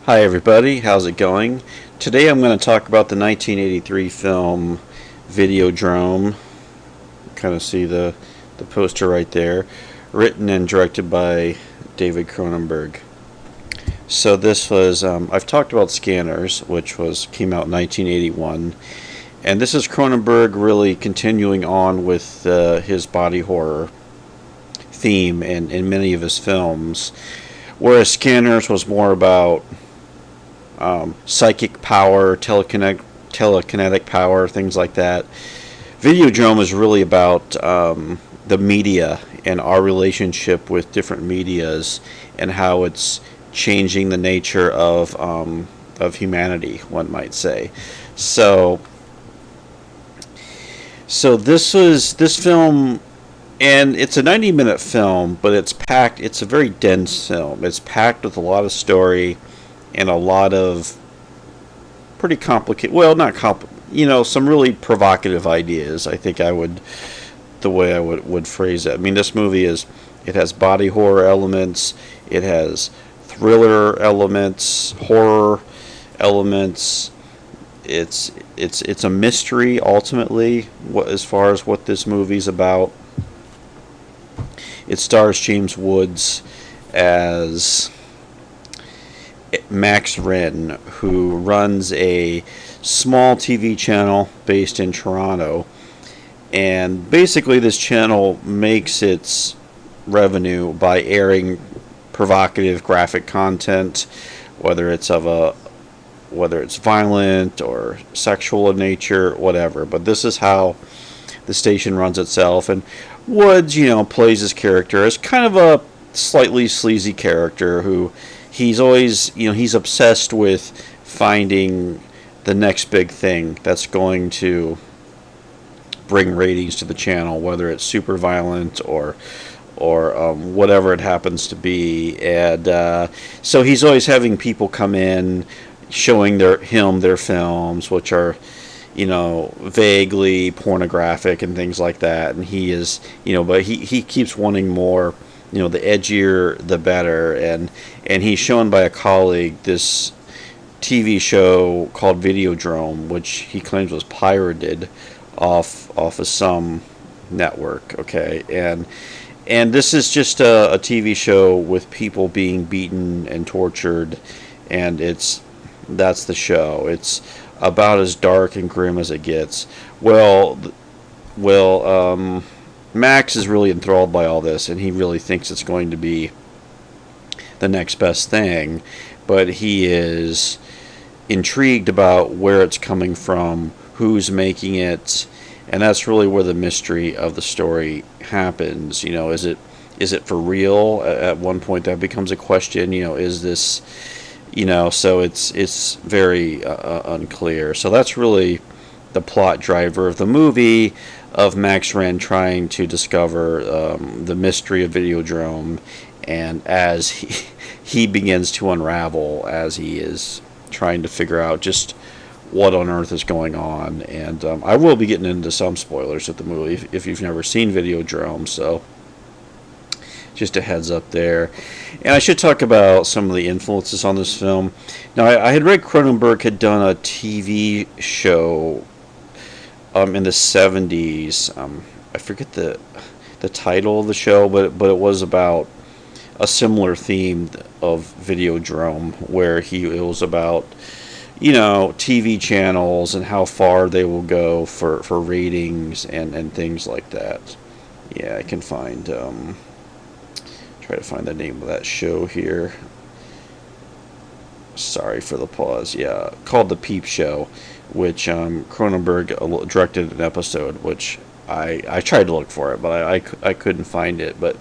Hi everybody, how's it going? Today I'm going to talk about the 1983 film Videodrome. Kind of see the poster right there. Written and directed by David Cronenberg. So this was, I've talked about Scanners, which came out in 1981. And this is Cronenberg really continuing on with his body horror theme in many of his films. Whereas Scanners was more about psychic power, telekinetic power, things like that. Videodrome is really about the media and our relationship with different medias and how it's changing the nature of humanity, one might say. So, this film, and it's a 90-minute film, but it's packed. It's a very dense film. It's packed with a lot of story and a lot of pretty complicated, well, not complicated, some really provocative ideas. I think the way I would phrase it. I mean, this movie it has body horror elements, it has thriller elements, horror elements. It's a mystery ultimately, as far as what this movie's about. It stars James Woods as Max Wren, who runs a small TV channel based in Toronto. And basically this channel makes its revenue by airing provocative graphic content, whether it's violent or sexual in nature, whatever. But this is how the station runs itself. And Woods, plays his character as kind of a slightly sleazy character who he's always, he's obsessed with finding the next big thing that's going to bring ratings to the channel, whether it's super violent or whatever it happens to be. And so he's always having people come in, showing their films, which are, vaguely pornographic and things like that. And he is, but he keeps wanting more. The edgier, the better. And he's shown by a colleague this TV show called Videodrome, which he claims was pirated off of some network. Okay, and this is just a TV show with people being beaten and tortured, and that's the show. It's about as dark and grim as it gets. Well, Max is really enthralled by all this, and he really thinks it's going to be the next best thing, but he is intrigued about where it's coming from, who's making it, and that's really where the mystery of the story happens. Is it for real? At one point that becomes a question. Is this, so it's very unclear. So that's really the plot driver of the movie, of Max Wren trying to discover the mystery of Videodrome, and as he begins to unravel, as he is trying to figure out just what on earth is going on. And I will be getting into some spoilers of the movie if you've never seen Videodrome, so just a heads up there. And I should talk about some of the influences on this film. Now, I had read Cronenberg had done a TV show in the 70s. I forget the title of the show, but it was about a similar theme of Videodrome, where it was about TV channels and how far they will go for ratings and things like that. Yeah, I can try to find the name of that show here. Sorry for the pause. Yeah, called The Peep Show, which Cronenberg directed an episode, which I tried to look for it, but I couldn't find it. But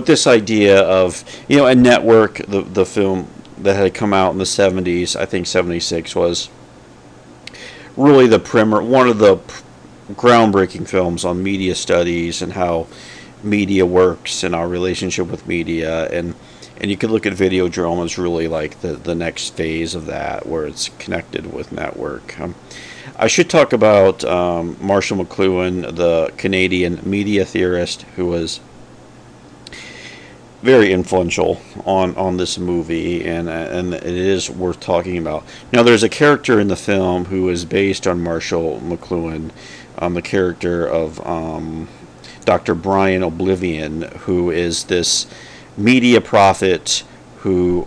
this idea of, a network, the film that had come out in the 70s, I think 76, was really one of the groundbreaking films on media studies and how media works and our relationship with media. And you could look at Videodrome as really like the next phase of that, where it's connected with network. I should talk about Marshall McLuhan, the Canadian media theorist, who was very influential on this movie, and it is worth talking about. Now, there's a character in the film who is based on Marshall McLuhan, the character of Dr. Brian Oblivion, who is this media prophet who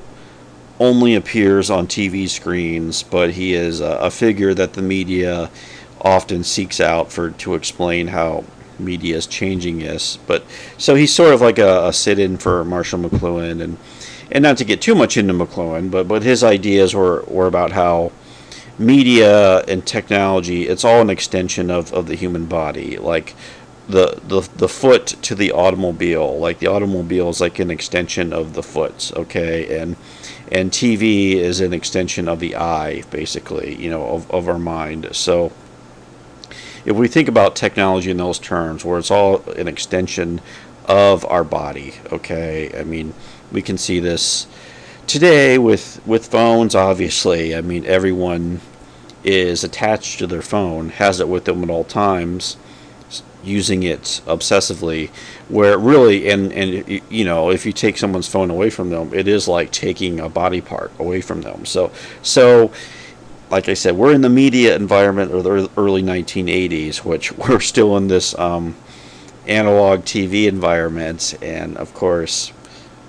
only appears on TV screens, but he is a figure that the media often seeks out to explain how media is changing this. But so he's sort of like a sit-in for Marshall McLuhan, and not to get too much into McLuhan, but his ideas were about how media and technology, it's all an extension of the human body. Like the foot to the automobile, like the automobile is like an extension of the foot, okay, and TV is an extension of the eye, basically, of our mind. So if we think about technology in those terms, where it's all an extension of our body, okay, I mean, we can see this today with phones, obviously. I mean, everyone is attached to their phone, has it with them at all times, using it obsessively, where really, and if you take someone's phone away from them, it is like taking a body part away from them. So like I said, we're in the media environment of the early 1980s, which we're still in this analog TV environment, and of course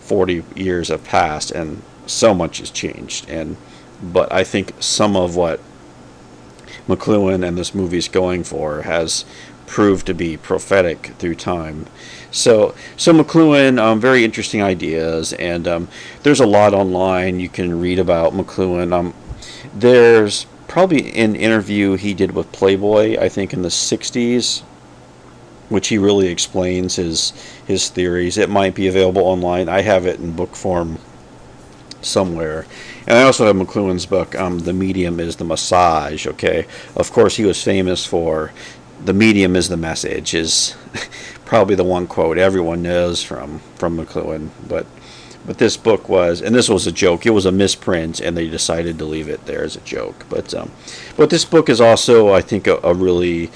40 years have passed and so much has changed. But I think some of what McLuhan and this movie is going for has proved to be prophetic through time. So McLuhan, very interesting ideas, and there's a lot online you can read about McLuhan. There's probably an interview he did with Playboy, I think in the 60s, which he really explains his theories. It might be available online. I have it in book form somewhere. And I also have McLuhan's book, The Medium is the Massage, okay? Of course, he was famous for the medium is the message, is probably the one quote everyone knows from McLuhan. But this book was, and this was a joke, it was a misprint, and they decided to leave it there as a joke. But this book is also, I think, a really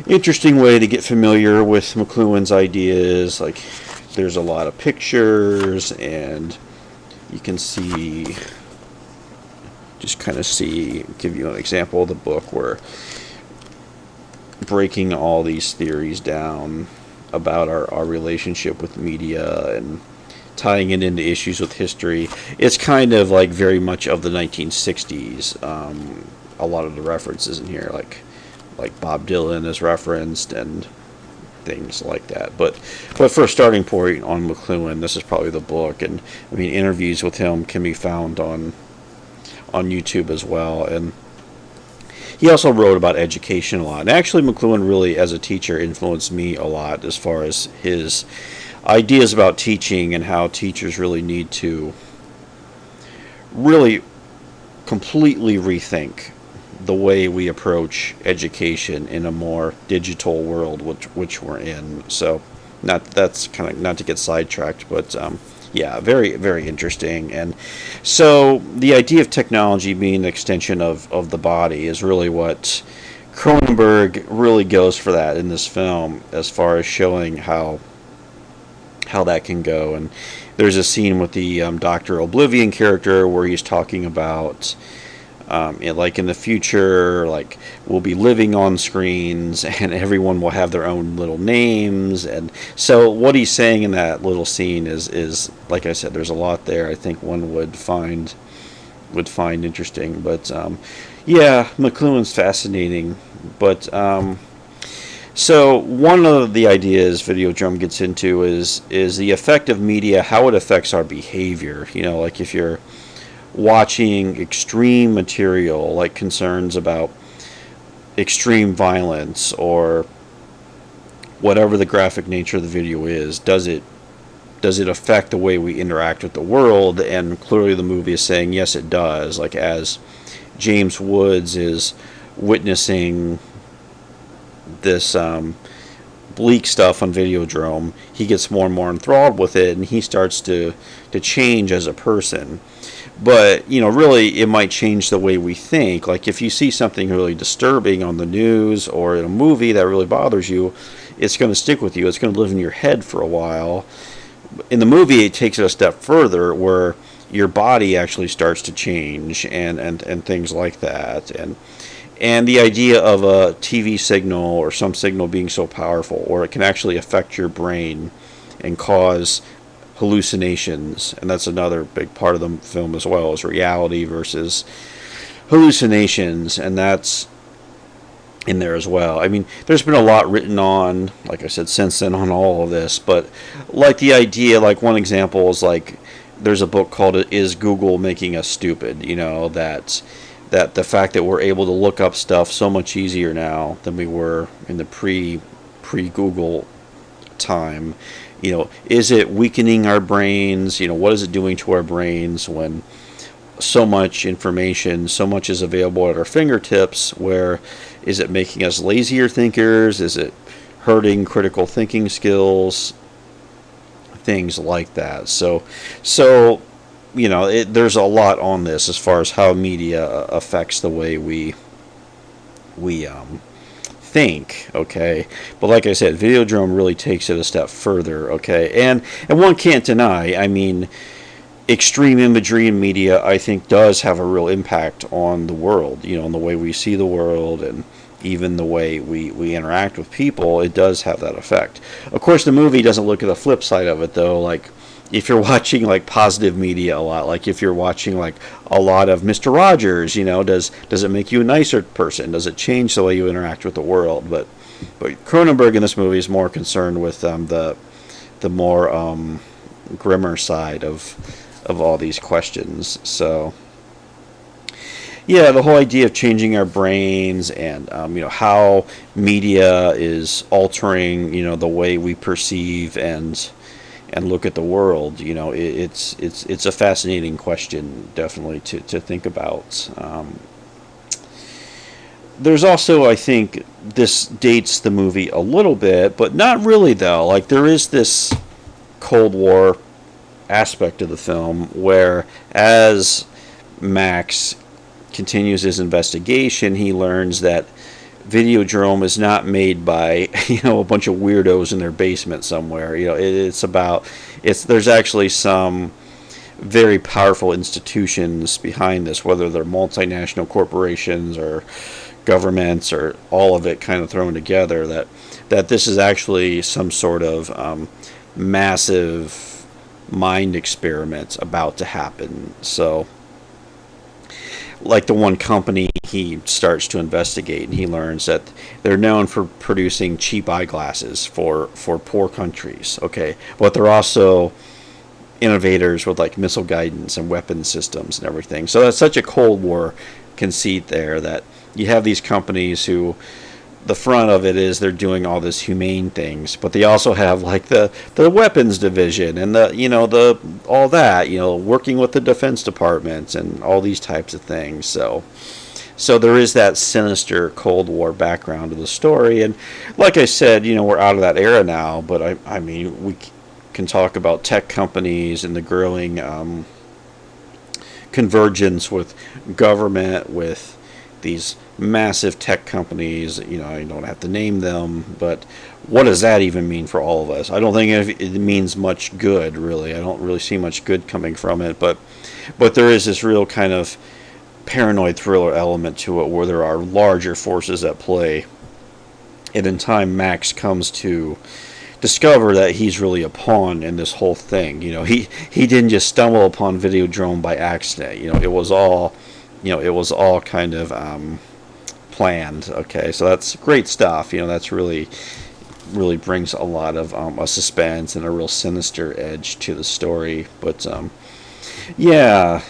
interesting way to get familiar with McLuhan's ideas. Like, there's a lot of pictures, and you can see, give you an example of the book where breaking all these theories down about our relationship with media and tying it into issues with history. It's kind of like very much of the 1960s. A lot of the references in here, like Bob Dylan is referenced and things like that. But for a starting point on McLuhan, this is probably the book. And I mean, interviews with him can be found on YouTube as well. And he also wrote about education a lot. And actually, McLuhan really, as a teacher, influenced me a lot as far as his ideas about teaching and how teachers really need to really completely rethink the way we approach education in a more digital world, which we're in. So, that's kind of not to get sidetracked, but yeah, very, very interesting. And so the idea of technology being an extension of the body is really what Cronenberg really goes for that in this film, as far as showing how that can go. And there's a scene with the Dr. Oblivion character where he's talking about like in the future, like we'll be living on screens and everyone will have their own little names. And so what he's saying in that little scene is like I said, there's a lot there I think one would find interesting. But yeah, McLuhan's fascinating. But so one of the ideas Videodrome gets into is the effect of media, how it affects our behavior. Like if you're watching extreme material, like concerns about extreme violence or whatever the graphic nature of the video is, does it affect the way we interact with the world? And clearly the movie is saying yes, it does. Like as James Woods is witnessing this bleak stuff on Videodrome, he gets more and more enthralled with it, and he starts to change as a person. But, really, it might change the way we think. Like, if you see something really disturbing on the news or in a movie that really bothers you, it's going to stick with you. It's going to live in your head for a while. In the movie, it takes it a step further, where your body actually starts to change, and things like that, and the idea of a TV signal or some signal being so powerful, or it can actually affect your brain and cause hallucinations. And that's another big part of the film as well, is reality versus hallucinations, and that's in there as well. I mean, there's been a lot written on, like I said, since then, on all of this, but like the idea, like one example is like there's a book called "Is Google Making Us Stupid?" That the fact that we're able to look up stuff so much easier now than we were in the pre Google time. Is it weakening our brains? What is it doing to our brains when so much information, so much is available at our fingertips? Where is it making us lazier thinkers? Is it hurting critical thinking skills? Things like that. So there's a lot on this as far as how media affects the way we think. Okay, but like I said, Videodrome really takes it a step further. Okay, and one can't deny, I mean, extreme imagery in media, I think, does have a real impact on the world, and the way we see the world, and even the way we interact with people. It does have that effect. Of course, the movie doesn't look at the flip side of it, though. Like, if you're watching like positive media a lot, like if you're watching like a lot of Mr. Rogers, does it make you a nicer person? Does it change the way you interact with the world? But Cronenberg in this movie is more concerned with the more grimmer side of all these questions. So yeah, the whole idea of changing our brains, and how media is altering the way we perceive and look at the world. It's a fascinating question, definitely, to think about. There's also, I think, this dates the movie a little bit, but not really, though. Like, there is this Cold War aspect of the film where, as Max continues his investigation, he learns that Videodrome is not made by a bunch of weirdos in their basement somewhere. There's actually some very powerful institutions behind this, whether they're multinational corporations or governments or all of it kind of thrown together, that this is actually some sort of massive mind experiment about to happen. So, like the one company he starts to investigate, and he learns that they're known for producing cheap eyeglasses for poor countries. Okay, but they're also innovators with like missile guidance and weapon systems and everything. So that's such a Cold War conceit there, that you have these companies who, the front of it is they're doing all this humane things, but they also have like the weapons division and the all that, working with the Defense Department and all these types of things. So there is that sinister Cold War background to the story, and like I said, we're out of that era now. But I mean, we can talk about tech companies and the growing convergence with government, with these massive tech companies. I don't have to name them, but what does that even mean for all of us? I don't think it means much good, really. I don't really see much good coming from it, but there is this real kind of paranoid thriller element to it, where there are larger forces at play, and in time Max comes to discover that he's really a pawn in this whole thing. He didn't just stumble upon Videodrome by accident. It was all kind of planned. Okay, so that's great stuff. That's really brings a lot of a suspense and a real sinister edge to the story. But yeah,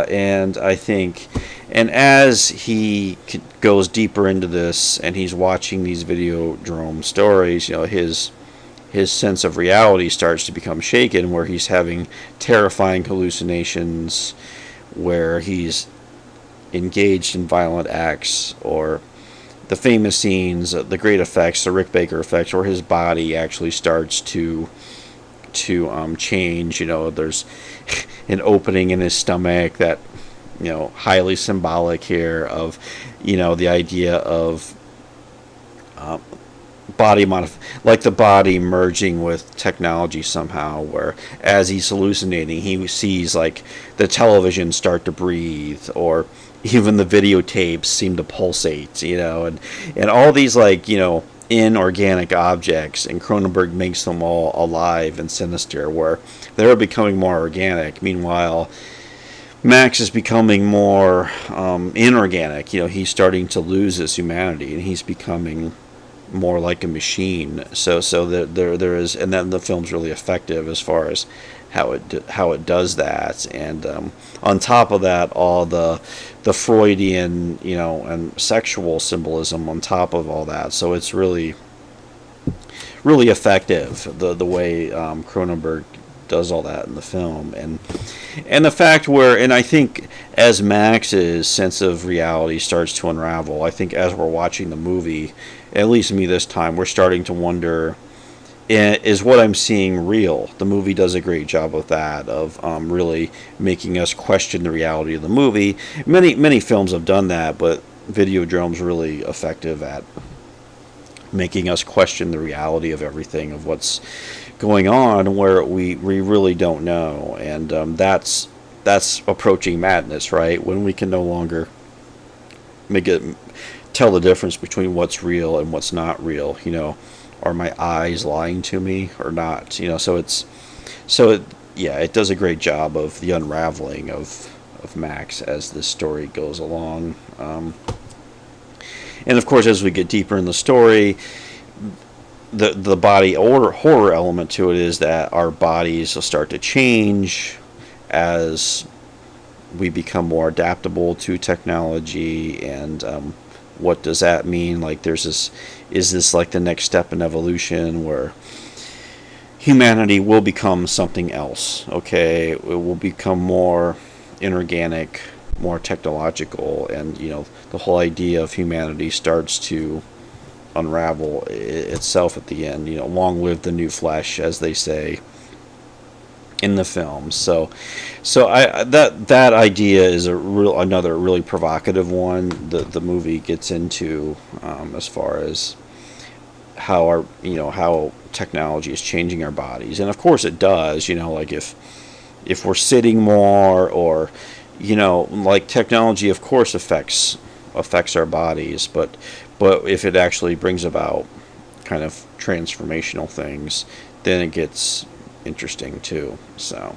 and I think, and as he goes deeper into this, and he's watching these Videodrome stories, his sense of reality starts to become shaken, where he's having terrifying hallucinations, where he's engaged in violent acts, or the famous scenes, the great effects, the Rick Baker effects, where his body actually starts to change. There's an opening in his stomach that, highly symbolic here of, the idea of like the body merging with technology somehow, where as he's hallucinating, he sees like the television start to breathe, or even the videotapes seem to pulsate, and all these like inorganic objects, and Cronenberg makes them all alive and sinister, where they're becoming more organic. Meanwhile, Max is becoming more inorganic. He's starting to lose his humanity, and he's becoming more like a machine. So there is, and then the film's really effective as far as how it does that. And on top of that, all the Freudian, and sexual symbolism on top of all that. So it's really effective, the way Cronenberg does all that in the film. And the fact and I think as Max's sense of reality starts to unravel, I think as we're watching the movie, at least me this time, we're starting to wonder, is what I'm seeing real? The movie does a great job of that, of really making us question the reality of the movie. Many films have done that, but Videodrome's really effective at making us question the reality of everything, of what's going on, where we really don't know. And that's approaching madness, right? When we can no longer tell the difference between what's real and what's not real. Are my eyes lying to me or not? It does a great job of the unraveling of Max as this story goes along. And of course, as we get deeper in the story, the body or horror element to it is that our bodies will start to change as we become more adaptable to technology. And what does that mean? Like, is this like the next step in evolution, where humanity will become something else? Okay, it will become more inorganic, more technological, and the whole idea of humanity starts to unravel itself at the end. Long live the new flesh, as they say in the film. So that idea is another really provocative one that the movie gets into, as far as how how technology is changing our bodies. And of course it does. Like if we're sitting more, or like technology of course affects our bodies, but if it actually brings about kind of transformational things, then it gets interesting too. So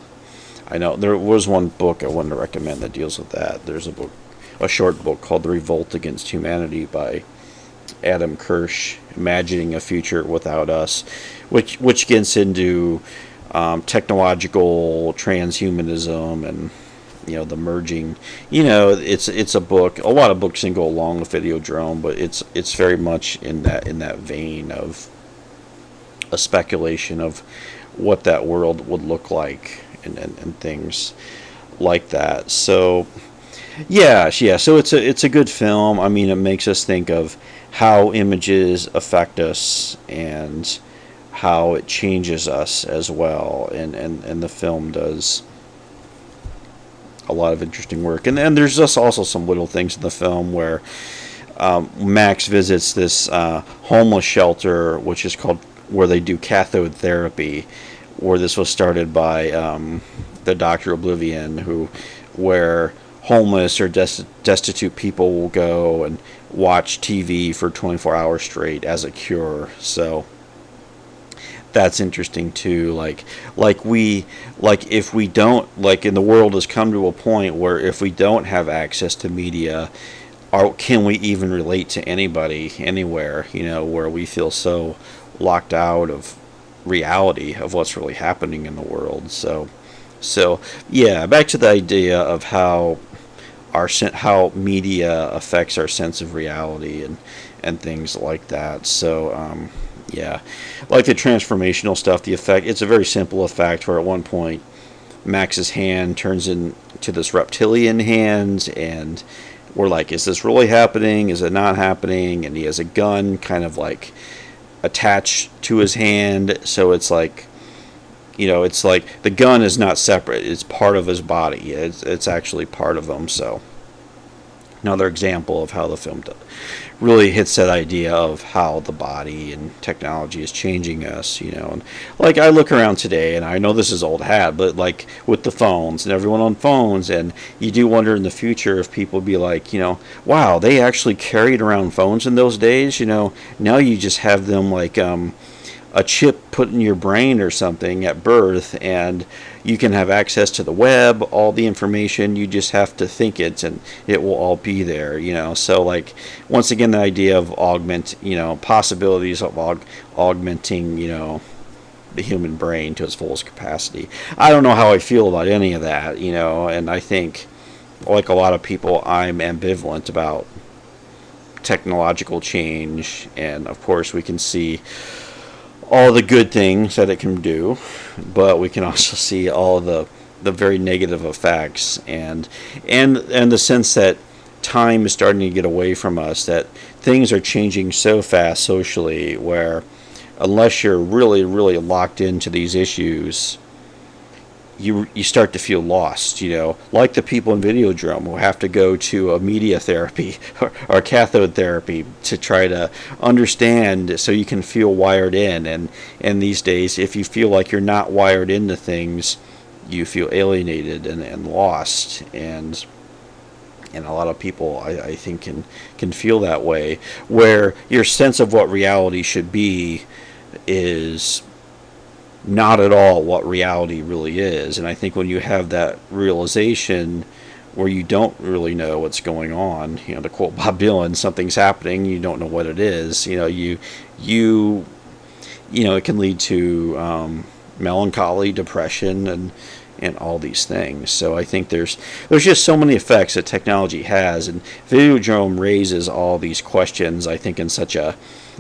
I know there was one book I wanted to recommend that deals with that. There's a short book called The Revolt Against Humanity by Adam Kirsch, imagining a future without us, which gets into technological transhumanism and the merging. It's a book. A lot of books can go along with Videodrome, but it's very much in that vein of a speculation of what that world would look like, and things like that. So so it's a good film. I mean, it makes us think of how images affect us and how it changes us as well, and the film does a lot of interesting work. And then there's just also some little things in the film where Max visits this homeless shelter, which is called, where they do cathode therapy, where this was started by the Dr. Oblivion, where homeless or destitute people will go and watch TV for 24 hours straight as a cure. So that's interesting too. Like if we don't, like, in the world has come to a point where if we don't have access to media, can we even relate to anybody anywhere, where we feel so locked out of reality of what's really happening in the world. So back to the idea of how media affects our sense of reality and things like that. So like the transformational stuff, the effect, it's a very simple effect where at one point Max's hand turns into this reptilian hand, and we're like, is this really happening? Is it not happening? And he has a gun kind of like attached to his hand, so it's like, it's like the gun is not separate, it's part of his body, it's actually part of him. So another example of how the film really hits that idea of how the body and technology is changing us, and like I look around today, and I know this is old hat, but like with the phones and everyone on phones, and you do wonder in the future if people be like, wow, they actually carried around phones in those days. Now you just have them like a chip put in your brain or something at birth, and you can have access to the web, all the information. You just have to think it, and it will all be there. So like once again, the idea of possibilities of augmenting the human brain to its fullest capacity. I don't know how I feel about any of that, and I think, like a lot of people, I'm ambivalent about technological change, and of course we can see all the good things that it can do, but we can also see all the very negative effects, and the sense that time is starting to get away from us, that things are changing so fast socially, where unless you're really, really locked into these issues, you start to feel lost, like the people in Videodrome who have to go to a media therapy or cathode therapy to try to understand, so you can feel wired in. And these days, if you feel like you're not wired into things, you feel alienated and lost. And a lot of people, I think, can feel that way, where your sense of what reality should be is not at all what reality really is. And I think when you have that realization where you don't really know what's going on, to quote Bob Dylan, something's happening, you don't know what it is, it can lead to melancholy, depression, and all these things. So I think there's just so many effects that technology has, and Videodrome raises all these questions, I think, in such a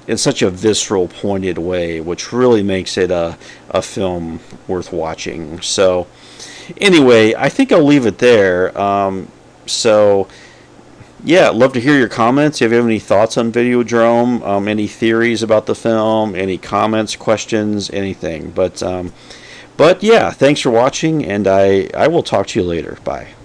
visceral, pointed way, which really makes it a film worth watching. So anyway, I think I'll leave it there. So yeah, I'd love to hear your comments. If you have any thoughts on Videodrome, any theories about the film, any comments, questions, anything. But yeah, thanks for watching, and I will talk to you later. Bye.